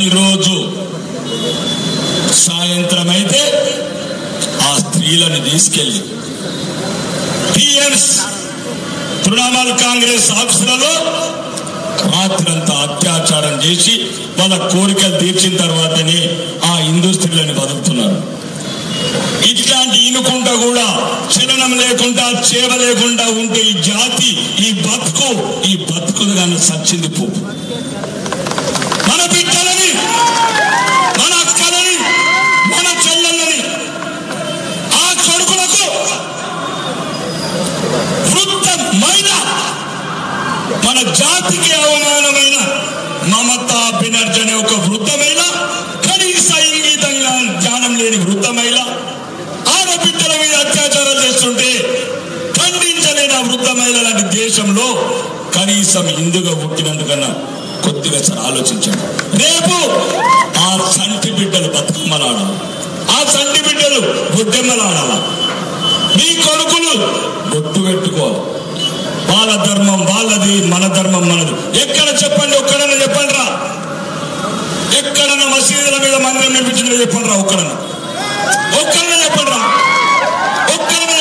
ప్రతిరోజు సాయంత్రం అయితే ఆ స్త్రీలను తీసుకెళ్లి టీఎంస్ తృణమూల్ కాంగ్రెస్ ఆఫీసులలో రాత్రంతా అత్యాచారం చేసి వాళ్ళ కోరికలు తీర్చిన తర్వాతనే ఆ హిందూ స్త్రీలను బతుకుతున్నారు. ఇట్లాంటి ఇనుకుంటా కూడా చలనం లేకుండా చేవ లేకుండా ఉంటే ఈ జాతి ఈ బతుకు కానీ సచ్చింది పో. మన బిడ్డలని, మన అక్కలని, మన చెల్లెళ్ళని, ఆ కొడుకులకు వృద్ధమైన మన జాతికి అవమానమైన మమతా బెనర్జీ అనే ఒక వృద్ధమైన కనీస ఇంగితంగా జ్ఞానం లేని వృద్ధమైన ఆడబిడ్డల మీద అత్యాచారాలు చేస్తుంటే ఖండించలేని ఆ వృద్ధ మహిళలాంటి దేశంలో కనీసం హిందుగా పుట్టినందుకన్నా కొద్దిగా ఆలోచించండి. రేపు ఆ సంటి బిడ్డలు బతుకమ్మలాడాలి, ఆ సంటి బిడ్డలు బొడ్డెమ్మలాడాల. మీ కొడుకులు బొట్టు పెట్టుకోవాలి. వాళ్ళ ధర్మం వాళ్ళది, మన ధర్మం మనది. ఎక్కడ చెప్పండి, ఒక్కడన్నా చెప్పండి రా. ఎక్కడన్నా మసీదుల మీద మందిరం నిర్మించిందో చెప్పండి రా. ఒక్కడన్నా చెప్పండి రా.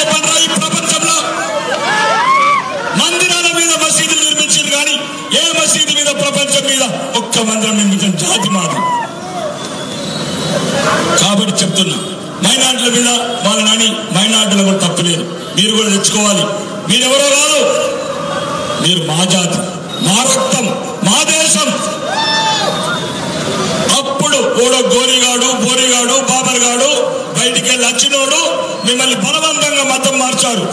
చెప్పండి రా. ఈ ప్రపంచంలో మందిరాల మీద మసీదులు నిర్మించింది కానీ ఏ మసీదు మీద ప్రపంచం మీద ఒక్క మందిరం నిర్మించిన జాతి మాది. కాబట్టి చెప్తున్నా, మైనార్టీల మీద వాళ్ళని మైనార్టీలు కూడా తప్పలేదు. మీరు కూడా తెచ్చుకోవాలి. మీరెవరో కాదు, మీరు మా జాతి, మా రక్తం, మా దేశం. అప్పుడు ఓడో గోరిగాడు, బోరిగాడు, బాబర్ గాడు బయటికి వెళ్ళి వచ్చినోడు మిమ్మల్ని బలవంతంగా మతం మార్చారు.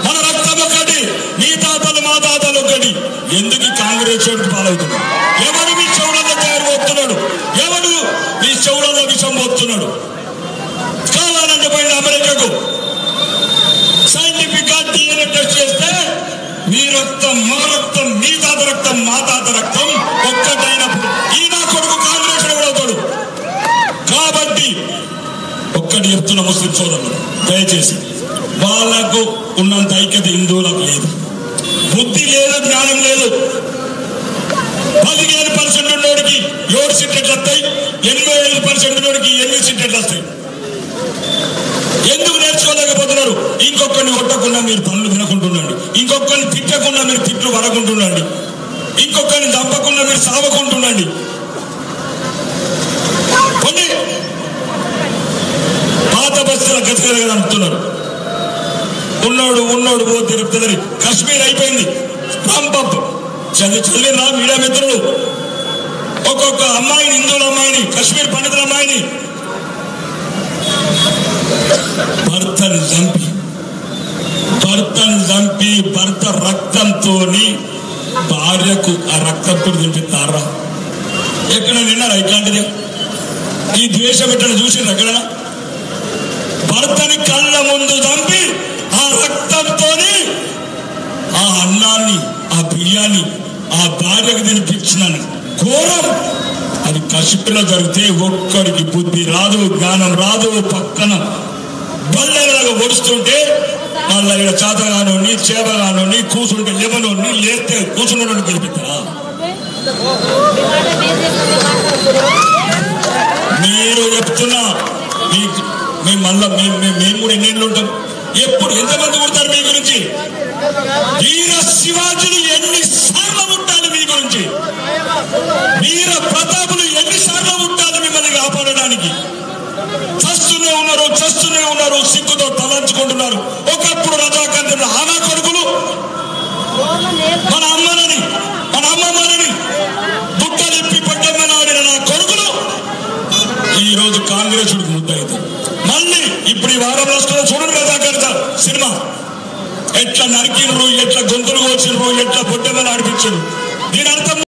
మన రక్తం ఒకటి, మీ తాతలు మా తాతలు ఒకటి. ఎందుకు కాంగ్రెస్ చోటు పాలవుతున్నాడు? ఎవడు మీ చెవులలో తయారు పోతున్నాడు? ఎవడు మీ చెవులలో విషం పోతున్నాడు? కావాలంటే పోయిన అమెరికాకు సైంటిఫిక్ గా DNA టెస్ట్ చేస్తే మీ రక్తం మా రక్తం, మీ తాత రక్తం మా తాత రక్తం ఒక్కటైనప్పుడు ఈ నా కొడుకు కాంగ్రెస్ అవుతాడు. కాబట్టి ఒక్కటి చెప్తున్న ముస్లిం సోదరులు, దయచేసి వాళ్లకు ఉన్నంత ఐక్యత హిందువులకు లేదు. బుద్ధి లేదు, జ్ఞానం లేదు. 15% ఉన్నోడికి 7 సీట్లు వస్తాయి, 85% ఉన్నోడికి 8 సీట్లు వస్తాయి. ఎందుకు నేర్చుకోలేకపోతున్నారు? ఇంకొకరిని కొట్టకుండా మీరు పనులు వినకుంటుండండి, ఇంకొకరిని తిట్టకుండా మీరు తిట్లు పడకుంటుండండి, ఇంకొకరిని చంపకుండా మీరు సావకుంటుండండి. కొన్ని పాత బస్తీల గతిగా అంటున్నారు. ఉన్నోడు పో తిరుపతి. కశ్మీర్ అయిపోయింది. రాంపంప్ చదివినా మీడియా మిత్రులు ఒక్కొక్క అమ్మాయిని, హిందువుల అమ్మాయిని, కశ్మీర్ పండితుల అమ్మాయిని భర్తను చంపి భర్త రక్తంతో భార్యకు ఆ రక్తంతో తినిపిస్తారా? ఎక్కడ విన్నారా ఇట్లాంటిది? ఈ ద్వేషం ఎట్లా చూసిండ్రు ఎక్కడైనా? భర్తని కళ్ళ ముందు చంపి ఆ రక్తంతో ఆ అన్నాన్ని, ఆ బియ్యాన్ని ఆ భార్యకు తినిపించిన ఘోరం అది కశ్మీర్లో జరిగితే ఒక్కడికి బుద్ధి రాదు, జ్ఞానం రాదు. పక్కన బల్లెలాగా ఒడుస్తుంటే మళ్ళీ ఇక్కడ చేతగానోని, చేపగానోని, కూర్చుంటే లేవనోని, లేస్తే కూర్చున్న గెలిపిస్తారా? మీరు చెప్తున్నా మేము కూడా ఎన్నేళ్ళు ఉంటాం? ఎప్పుడు ఎంతమంది పుడతారు మీ గురించి? వీర శివాజీలు ఎన్నిసార్లు పుట్టాలి మీ గురించి? వీర ప్రతాపులు ఎన్నిసార్లు పుట్టాలి మిమ్మల్ని కాపాడడానికి? చస్తూనే ఉన్నారు, సిగ్గుతో తలంచుకుంటున్నారు. ఒకప్పుడు రజాకంతులు ఆనా కొడుకులు మన అమ్మమ్మలని బుట్టలిప్పి పట్టమ్మనాడిన నా కొడుకులు ఈ రోజు కాంగ్రెస్ ముద్దవుతారు. మళ్ళీ ఇప్పుడు ఈ వారం రాష్ట్రంలో చూడండి రజాకర్త సినిమా ఎట్లా నరికిండ్రు, ఎట్లా గొంతులు కోసిండ్రు, ఎట్లా పొట్టెమ్మలు ఆడిపించారు. దీని అర్థం